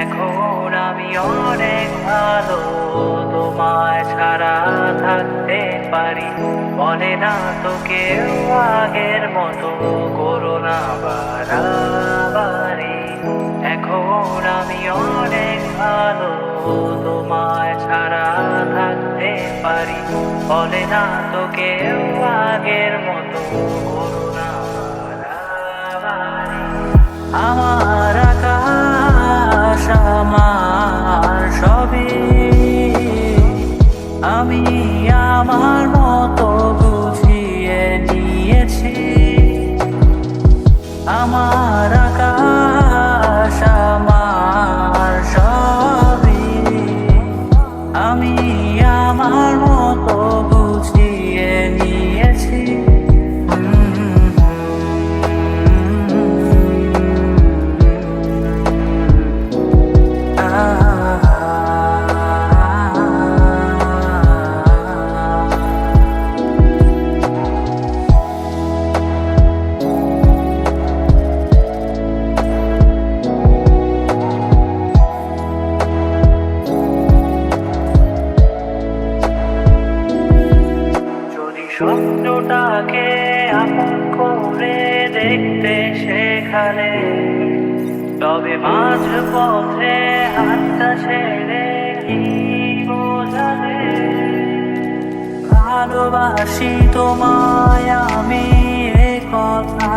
এখন আমি অনেক ভালো, তোমায় ছাড়া থাকতে পারি। বলে না তো কেউ আগের মতো করো না বাড়াবাড়ি। এখন আমি অনেক ভালো, তোমায় ছাড়া থাকতে পারি। বলে না তো কেউ আগের মতো করো না বাড়াবাড়ি। আমার আকাশ আমার সবই, আমি আমার মতো বুঝিয়ে নিয়েছি। আমার আকাশ আমার সবই, আমি আমার মতো বুঝিয়ে নিয়েছি। স্বপ্নটাকে আপন করে দেখতে সেখানে, তবে মাঝ পথে হাতটা ছেড়ে কি বোঝালে। ভালোবাসি তোমায় আমি, এ কথা